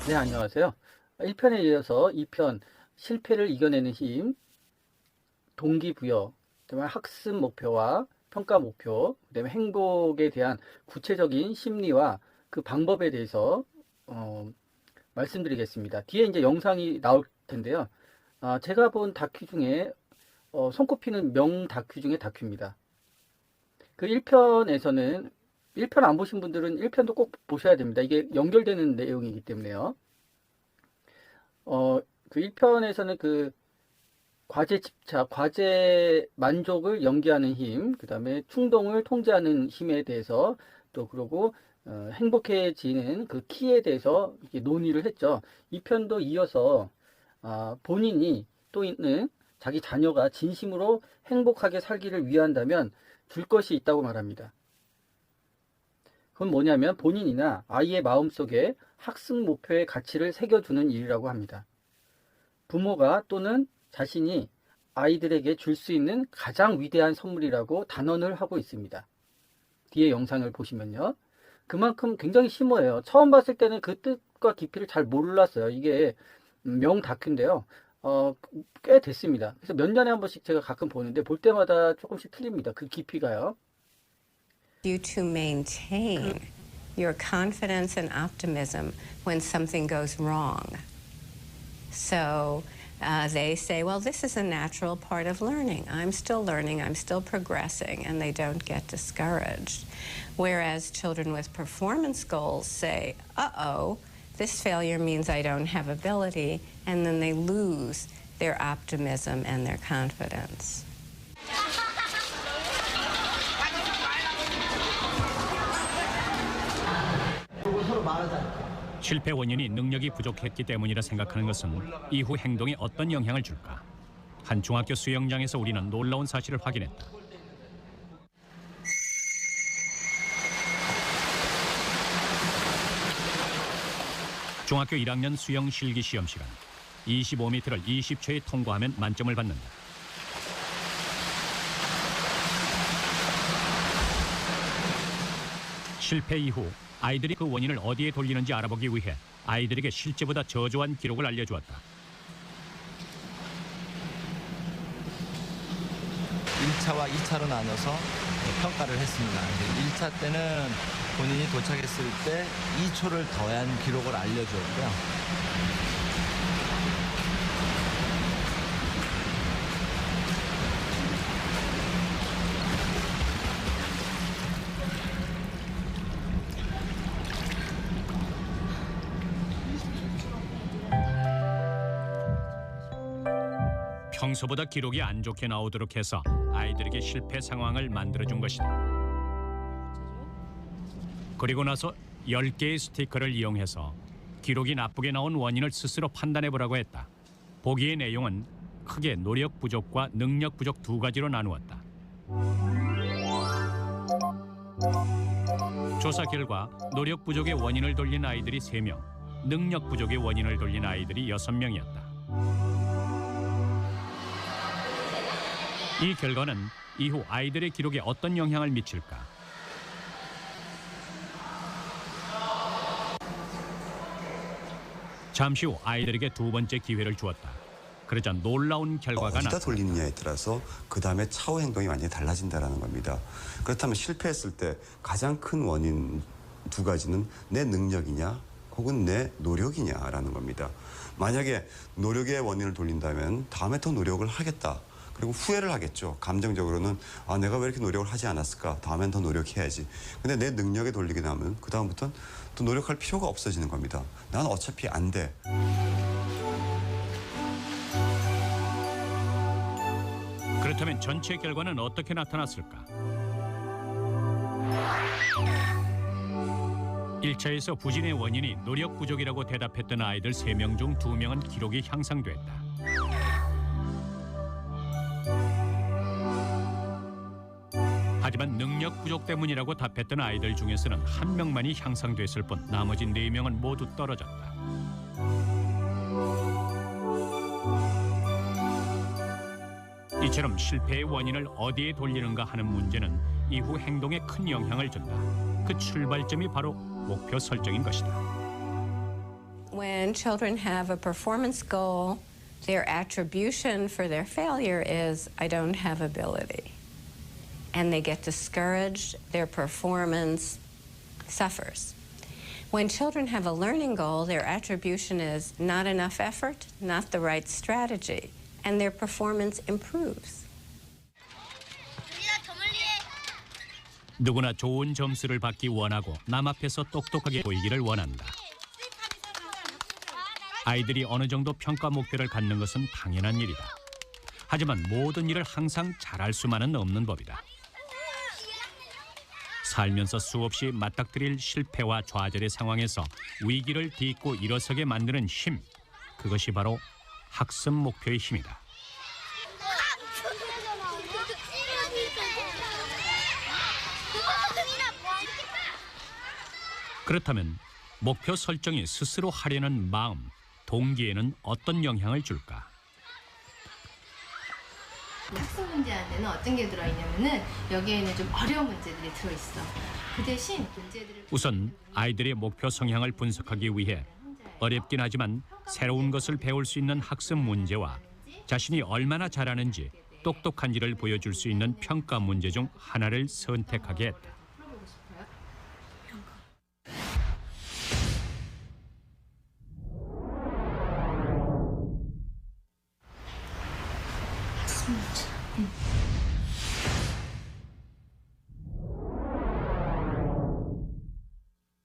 네, 안녕하세요. 1편에 이어서 2편 실패를 이겨내는 힘, 동기부여, 그다음에 학습 목표와 평가 목표, 그다음에 행복에 대한 구체적인 심리와 그 방법에 대해서 말씀드리겠습니다. 뒤에 이제 영상이 나올 텐데요. 제가 본 다큐 중에 손꼽히는 명 다큐 중에 다큐입니다. 그 1편에서는 1편 안 보신 분들은 1편도 꼭 보셔야 됩니다. 이게 연결되는 내용이기 때문에요. 어, 그 1편에서는 그 과제 집착, 과제 만족을 연기하는 힘, 그 다음에 충동을 통제하는 힘에 대해서 또 그러고 행복해지는 그 키에 대해서 이렇게 논의를 했죠. 2편도 이어서 본인이 또 있는 자기 자녀가 진심으로 행복하게 살기를 위한다면 줄 것이 있다고 말합니다. 그건 뭐냐면 본인이나 아이의 마음속에 학습 목표의 가치를 새겨주는 일이라고 합니다. 부모가 또는 자신이 아이들에게 줄 수 있는 가장 위대한 선물이라고 단언을 하고 있습니다. 뒤에 영상을 보시면요. 그만큼 굉장히 심오해요. 처음 봤을 때는 그 뜻과 깊이를 잘 몰랐어요. 이게 명 다큐인데요. 꽤 됐습니다. 그래서 몇 년에 한 번씩 제가 가끔 보는데 볼 때마다 조금씩 틀립니다. 그 깊이가요. You to maintain your confidence and optimism when something goes wrong. So they say, well, this is a natural part of learning. I'm still learning, I'm still progressing, and they don't get discouraged. Whereas children with performance goals say, uh-oh, this failure means I don't have ability, and then they lose their optimism and their confidence. 실패 원인이 능력이 부족했기 때문이라 생각하는 것은 이후 행동에 어떤 영향을 줄까? 한 중학교 수영장에서 우리는 놀라운 사실을 확인했다. 중학교 1학년 수영 실기 시험 시간. 25m를 20초에 통과하면 만점을 받는다. 실패 이후 아이들이 그 원인을 어디에 돌리는지 알아보기 위해 아이들에게 실제보다 저조한 기록을 알려주었다. 1차와 2차로 나눠서 평가를 했습니다. 1차 때는 본인이 도착했을 때 2초를 더한 기록을 알려주었고요. 평소보다 기록이 안 좋게 나오도록 해서 아이들에게 실패 상황을 만들어준 것이다. 그리고 나서 10개의 스티커를 이용해서 기록이 나쁘게 나온 원인을 스스로 판단해보라고 했다. 보기의 내용은 크게 노력 부족과 능력 부족 두 가지로 나누었다. 조사 결과 노력 부족의 원인을 돌린 아이들이 3명, 능력 부족의 원인을 돌린 아이들이 6명이었다. 이 결과는 이후 아이들의 기록에 어떤 영향을 미칠까? 잠시 후 아이들에게 두 번째 기회를 주었다. 그러자 놀라운 결과가 어디다 나타났다. 돌리느냐에 따라서 그 다음에 차후 행동이 완전히 달라진다는 겁니다. 그렇다면 실패했을 때 가장 큰 원인 두 가지는 내 능력이냐 혹은 내 노력이냐라는 겁니다. 만약에 노력의 원인을 돌린다면 다음에 더 노력을 하겠다. 그리고 후회를 하겠죠. 감정적으로는 내가 왜 이렇게 노력을 하지 않았을까? 다음엔 더 노력해야지. 근데 내 능력에 돌리게 되면 그 다음부터는 또 노력할 필요가 없어지는 겁니다. 난 어차피 안 돼. 그렇다면 전체 결과는 어떻게 나타났을까? 1차에서 부진의 원인이 노력 부족이라고 대답했던 아이들 3명 중 2명은 기록이 향상됐다. 하지만 능력 부족 때문이라고 답했던 아이들 중에서는 1명만이 향상됐을 뿐 나머지 4명은 모두 떨어졌다. 이처럼 실패의 원인을 어디에 돌리는가 하는 문제는 이후 행동에 큰 영향을 준다. 그 출발점이 바로 목표 설정인 것이다. when children have a performance goal, their attribution for their failure is, I don't have ability. And they get discouraged, their performance suffers. When children have a learning goal, their attribution is not enough effort, not the right strategy, and their performance improves. 누구나 좋은 점수를 받기 원하고 남 앞에서 똑똑하게 보이기를 원한다. 아이들이 어느 정도 평가 목표를 갖는 것은 당연한 일이다. 하지만 모든 일을 항상 잘할 수만은 없는 법이다. 살면서 수없이 맞닥뜨릴 실패와 좌절의 상황에서 위기를 딛고 일어서게 만드는 힘, 그것이 바로 학습 목표의 힘이다. 그렇다면 목표 설정이 스스로 하려는 마음, 동기에는 어떤 영향을 줄까? 학습 문제 안에는 어떤 게 들어있냐면은 여기에는 좀 어려운 문제들이 들어있어. 그 대신 문제들을 우선 아이들의 목표 성향을 분석하기 위해 어렵긴 하지만 새로운 것을 배울 수 있는 학습 문제와 자신이 얼마나 잘하는지 똑똑한지를 보여줄 수 있는 평가 문제 중 하나를 선택하게 했다. 풀어보고 싶어요.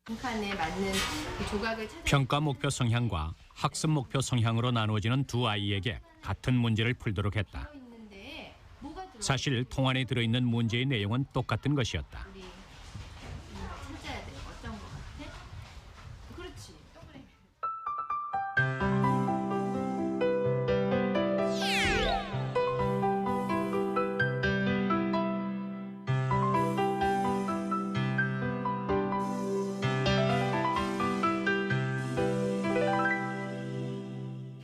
평판에 맞는 그 조각을 찾아. 평가 목표 성향과 학습 목표 성향으로 나누어지는 두 아이에게 같은 문제를 풀도록 했다. 있는데 뭐가 들어? 사실 통안에 들어있는 문제의 내용은 똑같은 것이었다. 우리 찾아야 돼. 어떤 거 같아? 그렇지. 동그라미.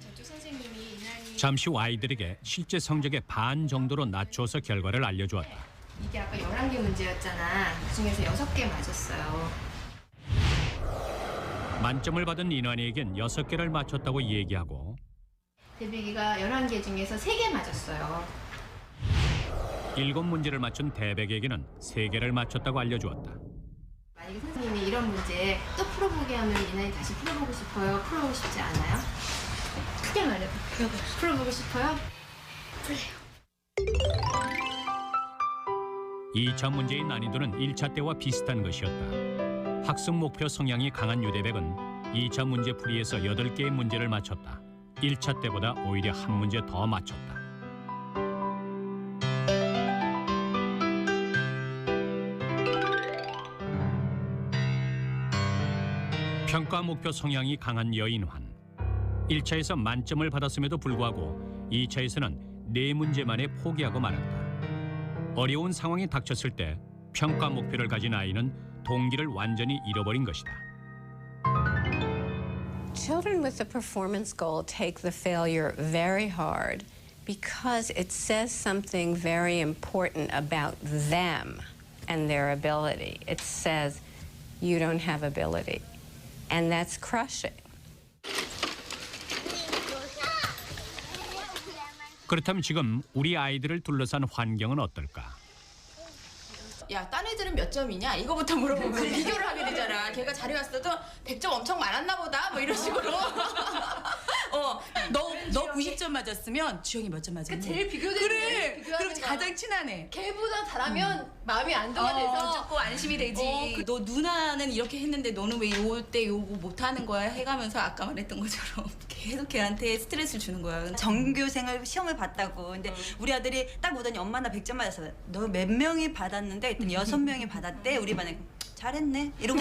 저쪽 선생님이 이날이 잠시 후 아이들에게 실제 성적의 반 정도로 낮춰서 결과를 알려주었다. 이게 아까 11개 문제였잖아. 그중에서 6개 맞았어요. 만점을 받은 인환이에겐 6개를 맞췄다고 얘기하고 대백이가 11개 중에서 3개 맞았어요. 7문제를 맞춘 대백에게는 3개를 맞췄다고 알려주었다. 만약에 선생님이 이런 문제 또 풀어보게 하면 이날이 다시 풀어보고 싶어요? 풀어보고 싶지 않아요? 크게 말해봐. 풀어보고 싶어요? 2차 문제의 난이도는 1차 때와 비슷한 것이었다. 학습 목표 성향이 강한 유대백은 2차 문제 풀이에서 8개의 문제를 맞췄다. 1차 때보다 오히려 한 문제 더 맞췄다. 평가 목표 성향이 강한 여인환. 1차에서 만점을 받았음에도 불구하고 2차에서는 4문제만에 포기하고 말았다. 어려운 상황이 닥쳤을 때 평가 목표를 가진 아이는 동기를 완전히 잃어버린 것이다. Children with a performance goal take the failure very hard because it says something very important about them and their ability. It says, you don't have ability. And that's crushing. 그렇다면 지금 우리 아이들을 둘러싼 환경은 어떨까? 야, 딴 애들은 몇 점이냐? 이거부터 물어보면 비교를 하게 되잖아. 걔가 잘해왔어도 100점 엄청 많았나 보다? 뭐 이런 식으로. 너 90점 맞았으면 주영이 몇 점 맞았니? 제일 비교되는 그래. 비교하는 그럼 거야. 가장 친하네. 걔보다 잘하면 마음이 안도가 돼서 조금 안심이 되지. 너 누나는 이렇게 했는데 너는 왜 요때 요거 못하는 거야? 해가면서 아까 말했던 것처럼 계속 걔한테 스트레스를 주는 거야. 정교생을 시험을 봤다고. 근데 우리 아들이 딱 보더니 엄마 나 100점 맞았어. 너 몇 명이 받았는데 했더니 6명이 받았대. 우리 반에 잘했네. 이러고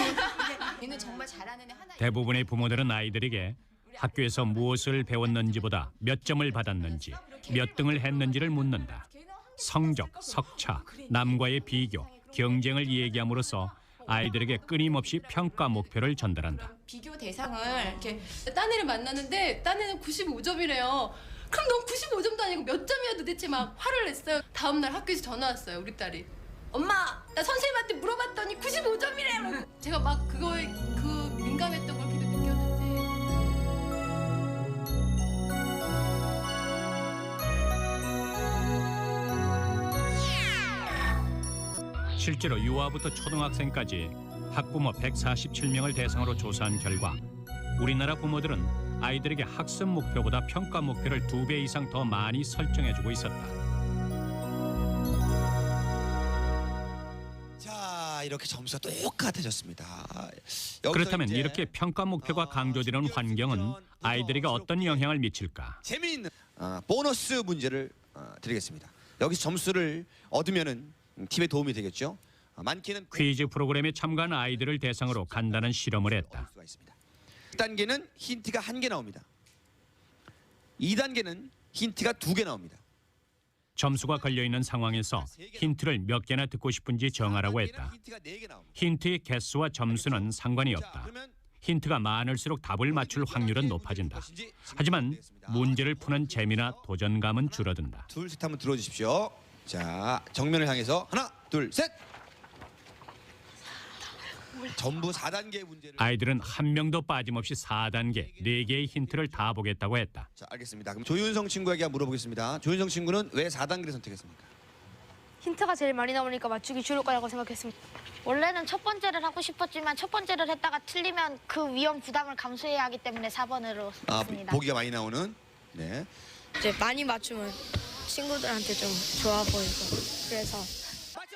얘는 정말 잘하는 애 하나. 대부분의 부모들은 아이들에게 학교에서 무엇을 배웠는지보다 몇 점을 받았는지, 몇 등을 했는지를 묻는다. 성적, 석차, 남과의 비교, 경쟁을 얘기함으로써 아이들에게 끊임없이 평가 목표를 전달한다. 비교 대상을 이렇게 딴 애를 만났는데 딴 애는 95점이래요. 그럼 넌 95점도 아니고 몇 점이야 도대체 막 화를 냈어요. 다음날 학교에서 전화 왔어요. 우리 딸이. 엄마, 나 선생님한테 물어봤더니 95점이래. 제가 막 그거에 그 민감했던 걸 계속 느꼈는지 실제로 유아부터 초등학생까지 학부모 147명을 대상으로 조사한 결과 우리나라 부모들은 아이들에게 학습 목표보다 평가 목표를 2배 이상 더 많이 설정해주고 있었다. 자, 이렇게 점수가 똑같아졌습니다. 그렇다면 이렇게 평가 목표가 강조되는 환경은 아이들에게 어떤 영향을 미칠까? 재미있는 보너스 문제를 드리겠습니다. 여기서 점수를 얻으면은 팀에 도움이 되겠죠. 많게는 퀴즈 프로그램에 참가한 아이들을 대상으로 간단한 실험을 했다. 1단계는 힌트가 1개 나옵니다. 2단계는 힌트가 2개 나옵니다. 점수가 걸려있는 상황에서 힌트를 몇 개나 듣고 싶은지 정하라고 했다. 힌트가 4개 나옵니다. 힌트의 개수와 점수는 상관이 없다. 힌트가 많을수록 답을 맞출 확률은 높아진다. 하지만 문제를 푸는 재미나 도전감은 줄어든다. 둘, 셋 한번 들어주십시오. 자, 정면을 향해서 하나, 둘, 셋. 전부 4단계 문제를. 아이들은 한 명도 빠짐없이 4단계, 4개의 힌트를 다 보겠다고 했다. 자, 알겠습니다. 그럼 조윤성 친구에게 한번 물어보겠습니다. 조윤성 친구는 왜 4단계를 선택했습니까? 힌트가 제일 많이 나오니까 맞추기 쉬울 거라고 생각했습니다. 원래는 첫 번째를 하고 싶었지만 첫 번째를 했다가 틀리면 그 위험 부담을 감수해야 하기 때문에 4번으로 했습니다. 보기가 많이 나오는. 네. 이제 많이 맞추면 친구들한테 좀 좋아 보이고 그래서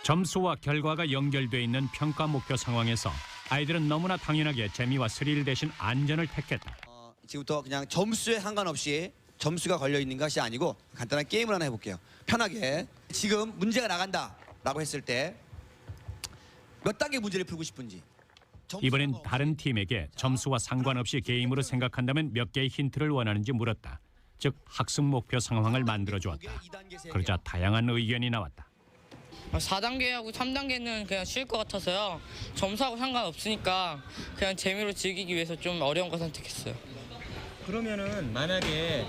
점수와 결과가 연결돼 있는 평가 목표 상황에서 아이들은 너무나 당연하게 재미와 스릴 대신 안전을 택했다. 지금부터 그냥 점수에 상관없이 점수가 걸려 있는 것이 아니고 간단한 게임을 하나 해볼게요. 편하게. 지금 문제가 나간다라고 했을 때 몇 단계 문제를 풀고 싶은지. 이번엔 다른 팀에게 점수와 상관없이 게임으로 생각한다면 몇 개의 힌트를 원하는지 물었다. 즉 학습 목표 상황을 만들어 주었다. 그러자 다양한 의견이 나왔다. 4단계하고 3단계는 그냥 쉬울 것 같아서요. 점수하고 상관없으니까 그냥 재미로 즐기기 위해서 좀 어려운 거 선택했어요. 그러면은 만약에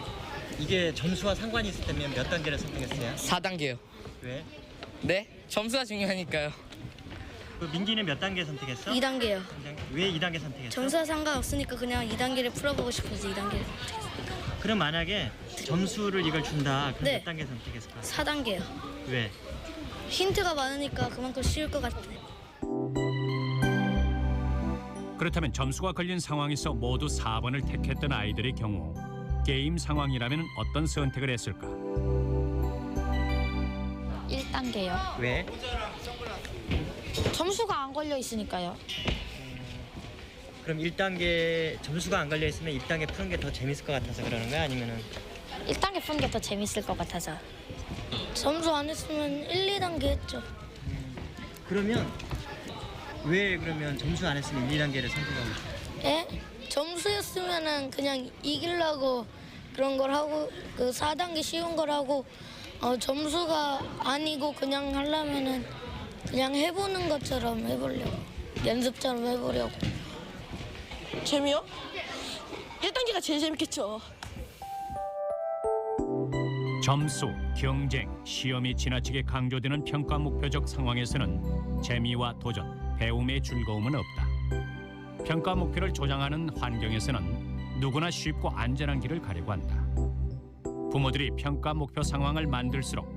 이게 점수와 상관이 있을 때면 몇 단계를 선택했어요? 4단계요. 왜? 네? 점수가 중요하니까요. 그 민기는 몇 단계 선택했어? 2단계요. 왜 2단계 선택했어? 점수와 상관없으니까 그냥 2단계를 풀어보고 싶어서 2단계를 그럼 만약에 점수를 이걸 준다. 그럼 네. 몇 단계 선택했을 거야? 4단계요. 왜? 힌트가 많으니까 그만큼 쉬울 것 같아요. 그렇다면 점수가 걸린 상황에서 모두 4번을 택했던 아이들의 경우 게임 상황이라면 어떤 선택을 했을까? 1단계요. 왜? 점수가 안 걸려 있으니까요. 그럼 1단계 점수가 안 걸려 있으면 1단계 푸는 게 더 재밌을 것 같아서 그러는 거야? 아니면은 1단계 푸는 게 더 재밌을 것 같아서. 점수 안 했으면 1, 2단계 했죠. 그러면 왜 그러면 점수 안 했으면 1, 2단계를 선택하고 싶어? 예? 점수였으면은 그냥 이기려고 그런 걸 하고 그 4단계 쉬운 걸 하고 점수가 아니고 그냥 하려면은 그냥 해보는 것처럼 해보려고 연습처럼 해보려고. 재미요? 1단계가 제일 재밌겠죠. 점수, 경쟁, 시험이 지나치게 강조되는 평가 목표적 상황에서는 재미와 도전, 배움의 즐거움은 없다. 평가 목표를 조장하는 환경에서는 누구나 쉽고 안전한 길을 가려고 한다. 부모들이 평가 목표 상황을 만들수록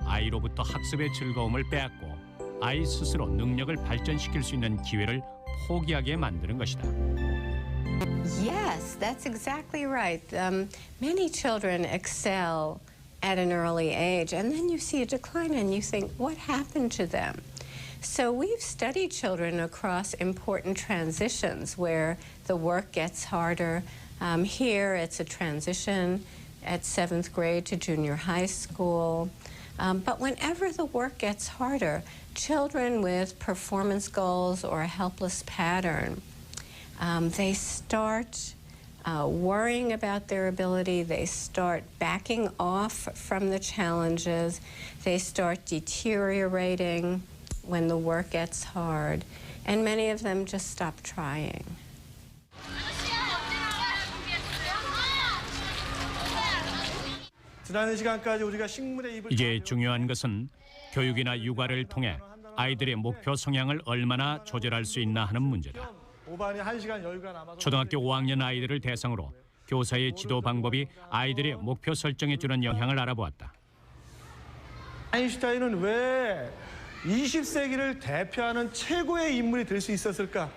아이로부터 학습의 즐거움을 빼앗고 아이 스스로 능력을 발전시킬 수 있는 기회를 포기하게 만드는 것이다. Yes, that's exactly right. Many children excel at an early age, and then you see a decline and you think, what happened to them? So we've studied children across important transitions where the work gets harder. Here it's a transition at 7th grade to junior high school. But whenever the work gets harder, children with performance goals or a helpless pattern, they start worrying about their ability, they start backing off from the challenges, they start deteriorating when the work gets hard, and many of them just stop trying. 이제 중요한 것은 교육이나 육아를 통해 아이들의 목표 성향을 얼마나 조절할 수 있나 하는 문제다. 초등학교 5학년 아이들을 대상으로 교사의 지도 방법이 아이들의 목표 설정에 주는 영향을 알아보았다. 아인슈타인은 왜 20세기를 대표하는 최고의 인물이 될 수 있었을까?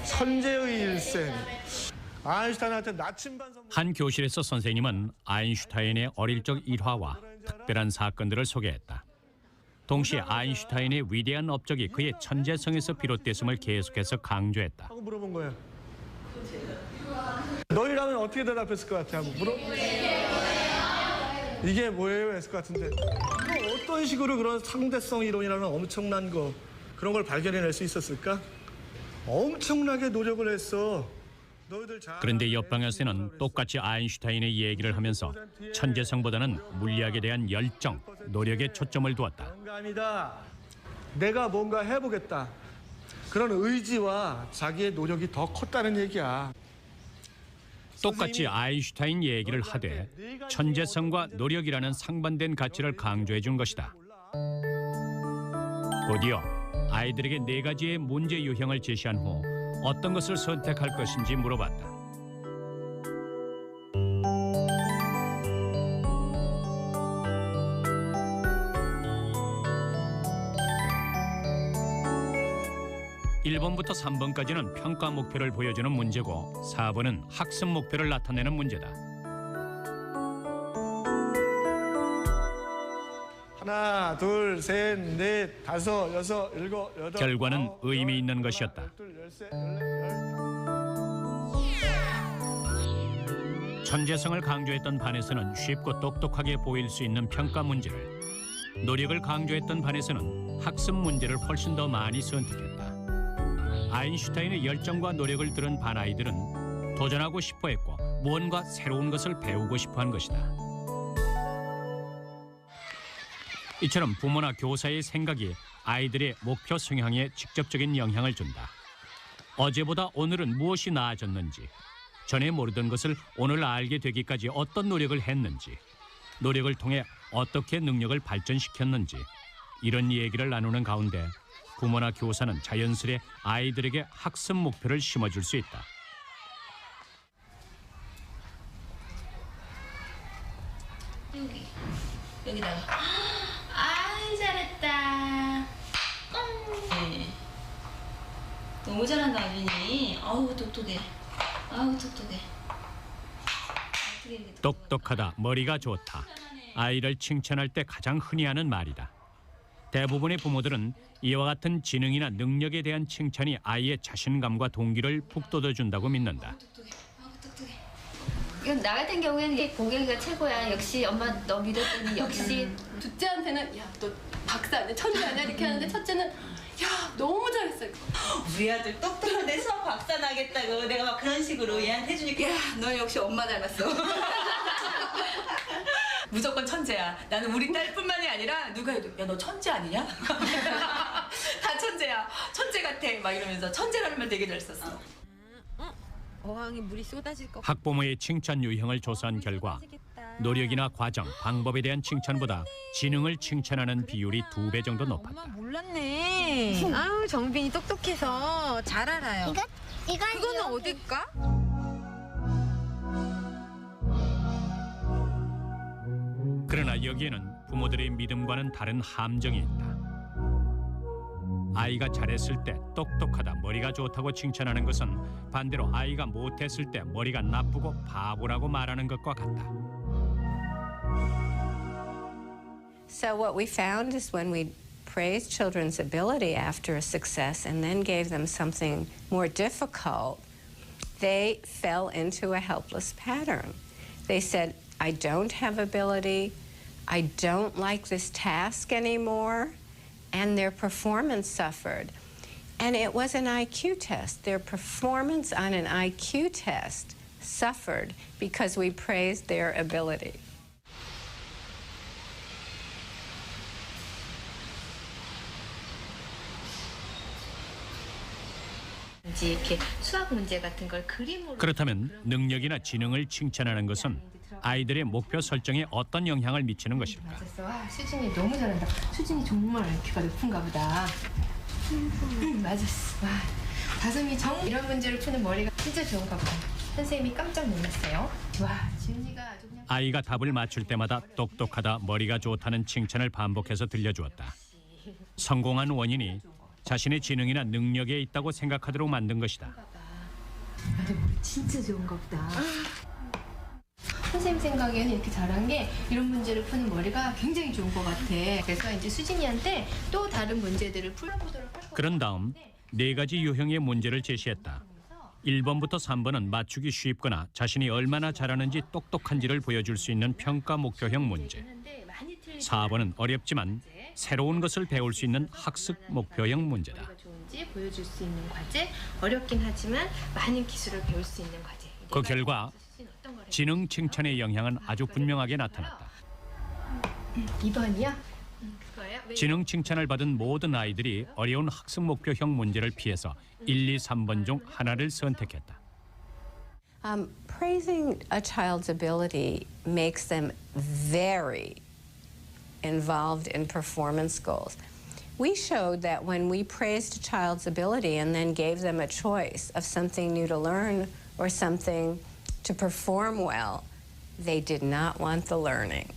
천재의 일생. 아인슈타인한테 나침반 선물. 한 교실에서 선생님은 아인슈타인의 어릴 적 일화와 특별한 사건들을 소개했다. 동시에 아인슈타인의 위대한 업적이 그의 천재성에서 비롯됐음을 계속해서 강조했다. 하고 물어본 거예요. 너희라면 어떻게 대답했을 것 같아? 하고 이게 뭐예요? 했을 것 같은데 어떤 식으로 그런 상대성 이론이라는 엄청난 거 그런 걸 발견해낼 수 있었을까? 엄청나게 노력을 했어. 너희들 잘 그런데 옆방에서는 똑같이 아인슈타인의 얘기를 하면서 천재성보다는 물리학에 대한 열정, 노력에 초점을 두었다. 영감이다. 내가 뭔가 해보겠다. 그런 의지와 자기의 노력이 더 컸다는 얘기야. 똑같이 아인슈타인 얘기를 하되 천재성과 노력이라는 상반된 가치를 강조해 준 것이다. 곧이어 아이들에게 4가지의 문제 유형을 제시한 후 어떤 것을 선택할 것인지 물어봤다. (1번부터) (3번까지는) 평가 목표를 보여주는 문제고 (4번은) 학습 목표를 나타내는 문제다. 하나, 둘, 셋, 넷, 다섯, 여섯, 일곱, 여덟. 결과는 아홉, 의미 열, 있는 열하나, 것이었다. 열둘, 열셋, 열넷, 천재성을 강조했던 반에서는 쉽고 똑똑하게 보일 수 있는 평가 문제를, 노력을 강조했던 반에서는 학습 문제를 훨씬 더 많이 선택했다. 아인슈타인의 열정과 노력을 들은 반 아이들은 도전하고 싶어 했고 무언가 새로운 것을 배우고 싶어 한 것이다. 이처럼 부모나 교사의 생각이 아이들의 목표 성향에 직접적인 영향을 준다. 어제보다 오늘은 무엇이 나아졌는지, 전에 모르던 것을 오늘 알게 되기까지 어떤 노력을 했는지, 노력을 통해 어떻게 능력을 발전시켰는지, 이런 얘기를 나누는 가운데 부모나 교사는 자연스레 아이들에게 학습 목표를 심어줄 수 있다. 여기다가. 아이 잘했다. 네. 너무 잘한다 아준이. 아우 똑똑해. 아우 똑똑해. 똑똑하다, 머리가 좋다. 아이를 칭찬할 때 가장 흔히 하는 말이다. 대부분의 부모들은 이와 같은 지능이나 능력에 대한 칭찬이 아이의 자신감과 동기를 북돋아준다고 믿는다. 이건 나 같은 경우에는 이게 공격이가 최고야. 역시 엄마 너 믿었더니 역시. 둘째한테는 야 너 박사 아니야 천재 아니야 이렇게 하는데 첫째는 야 너무 잘했어. 우리 아들 똑똑한데 수학 박사 나겠다고 내가 막 그런 식으로 얘한테 해주니까 야, 너 역시 엄마 닮았어. 무조건 천재야. 나는 우리 딸뿐만이 아니라 누가 해도 야 너 천재 아니냐? 다 천재야. 천재 같아. 막 이러면서 천재라는 말 되게 잘 썼어. 어항에 물이 쏟아질 것. 학부모의 칭찬 유형을 조사한 결과 노력이나 과정, 방법에 대한 칭찬보다 지능을 칭찬하는 비율이 2배 정도 높았다. 몰랐네. 아우 정빈이 똑똑해서 잘 알아요. 그거는 어딜까? 그러나 여기에는 부모들의 믿음과는 다른 함정이 있다. 아이가 잘했을 때 똑똑하다, 머리가 좋다고 칭찬하는 것은 반대로 아이가 못했을 때 머리가 나쁘고 바보라고 말하는 것과 같다. So what we found is when we praised children's ability after a success and then gave them something more difficult, they fell into a helpless pattern. They said, I don't have ability, I don't like this task anymore, and their performance suffered. And it was an IQ test. Their performance on an IQ test suffered because we praised their ability. 이렇게 수학 문제 같은 걸 그림으로. 그렇다면 능력이나 지능을 칭찬하는 것은 아이들의 목표 설정에 어떤 영향을 미치는 것일까? 맞았어. 와, 수진이 너무 잘한다. 수진이 정말 IQ가 높은가 보다. 맞았어. 와, 다솜이 이런 문제를 푸는 머리가 진짜 좋은가 보다. 선생님이 깜짝 놀랐어요. 와, 지은이가 아주 그냥 아이가 답을 맞출 때마다 똑똑하다, 머리가 좋다는 칭찬을 반복해서 들려주었다. 성공한 원인이 자신의 지능이나 능력에 있다고 생각하도록 만든 것이다. 나도 머리 진짜 좋은가 보다. 선생님 생각에는 이렇게 잘한 게 이런 문제를 푸는 머리가 굉장히 좋은 것 같아. 그래서 이제 수진이한테 또 다른 문제들을 풀어보도록 할 거야. 그런 다음 4가지 유형의 문제를 제시했다. 1번부터 3번은 맞추기 쉽거나 자신이 얼마나 잘하는지 똑똑한지를 보여줄 수 있는 평가 목표형 문제. 4번은 어렵지만 새로운 것을 배울 수 있는 학습 목표형 문제다. 좋은지 보여줄 수 있는 과제, 어렵긴 하지만 많은 기술을 배울 수 있는 과제. 그 결과 지능 칭찬의 영향은 아주 분명하게 나타났다. 2번이요? 그거예요? 왜 지능 칭찬을 받은 모든 아이들이 어려운 학습 목표형 문제를 피해서 1, 2, 3번 중 하나를 선택했다. Praising a child's ability makes them very involved in performance goals. We showed that when we praised a child's ability and then gave them a choice of something new to learn or something to perform well, they did not want the learning.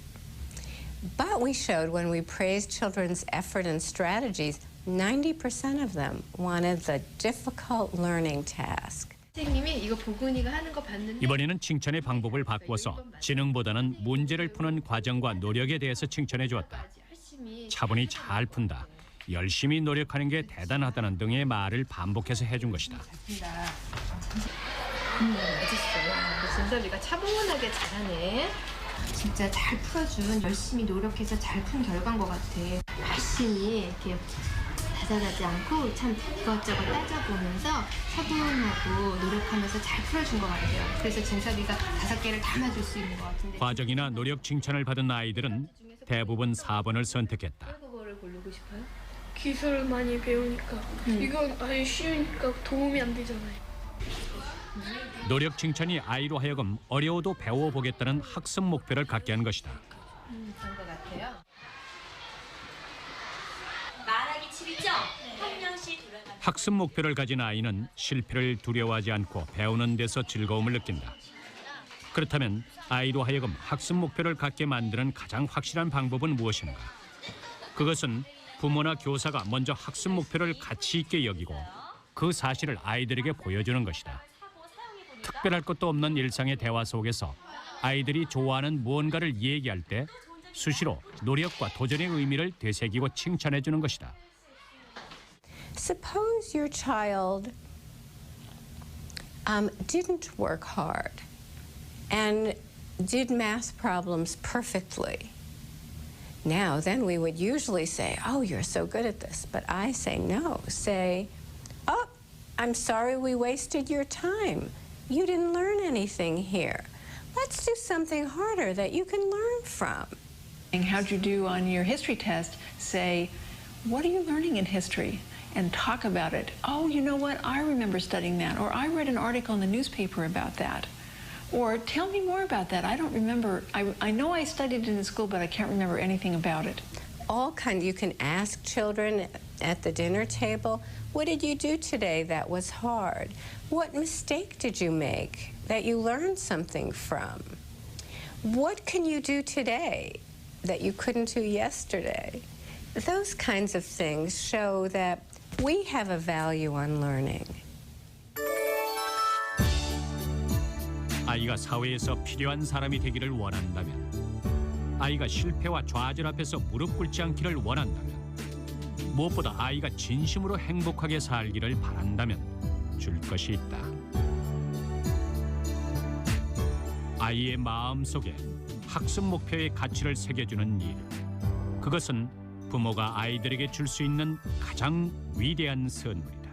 But we showed when we praised children's effort and strategies, 90% of them wanted the difficult learning task. 선생님이 이거 보근이가 하는 거 봤는데 이번에는 칭찬의 방법을 바꾸어서 지능보다는 문제를 푸는 과정과 노력에 대해서 칭찬해 주었다. 차분히 잘 푼다, 열심히 노력하는 게 대단하다는 등의 말을 반복해서 해준 것이다. 멋있어. 진섭이가 차분하게 잘하네. 진짜 잘 풀어준, 열심히 노력해서 잘 푼 결과인 것 같아. 열심히 이렇게 다잘하지 않고 참 이것저것 따져보면서 차분하고 노력하면서 잘 풀어준 것 같아요. 그래서 진섭이가 5개를 다 맞을 수 있는 것 같은데. 과정이나 노력 칭찬을 받은 아이들은 대부분 4번을 선택했다. 그거를 고르고 싶어요? 기술을 많이 배우니까 이건 아주 쉬우니까 도움이 안 되잖아요. 노력 칭찬이 아이로 하여금 어려워도 배워보겠다는 학습 목표를 갖게 한 것이다. 그런 것 같아요. 말하기 칩이죠? 한 명씩 돌아가는. 학습 목표를 가진 아이는 실패를 두려워하지 않고 배우는 데서 즐거움을 느낀다. 그렇다면 아이로 하여금 학습 목표를 갖게 만드는 가장 확실한 방법은 무엇인가? 그것은 부모나 교사가 먼저 학습 목표를 가치 있게 여기고 그 사실을 아이들에게 보여주는 것이다. 특별할 것도 없는 일상의 대화 속에서 아이들이 좋아하는 무언가를 얘기할 때 수시로 노력과 도전의 의미를 되새기고 칭찬해 주는 것이다. Suppose your child didn't work hard and did math problems perfectly. Now, then we would usually say, oh, you're so good at this. But I say no. Say, oh, I'm sorry we wasted your time. You didn't learn anything here. Let's do something harder that you can learn from. How'd you do on your history test? Say, what are you learning in history? And talk about it. Oh, you know what? I remember studying that. Or I read an article in the newspaper about that. Or tell me more about that. I don't remember. I know I studied it in school, but I can't remember anything about it. You can ask children at the dinner table, what did you do today that was hard? What mistake did you make that you learned something from? What can you do today that you couldn't do yesterday? Those kinds of things show that we have a value on learning. 아이가 사회에서 필요한 사람이 되기를 원한다면, 아이가 실패와 좌절 앞에서 무릎 꿇지 않기를 원한다면, 무엇보다 아이가 진심으로 행복하게 살기를 바란다면 줄 것이 있다. 아이의 마음속에 학습 목표의 가치를 새겨주는 일, 그것은 부모가 아이들에게 줄 수 있는 가장 위대한 선물이다.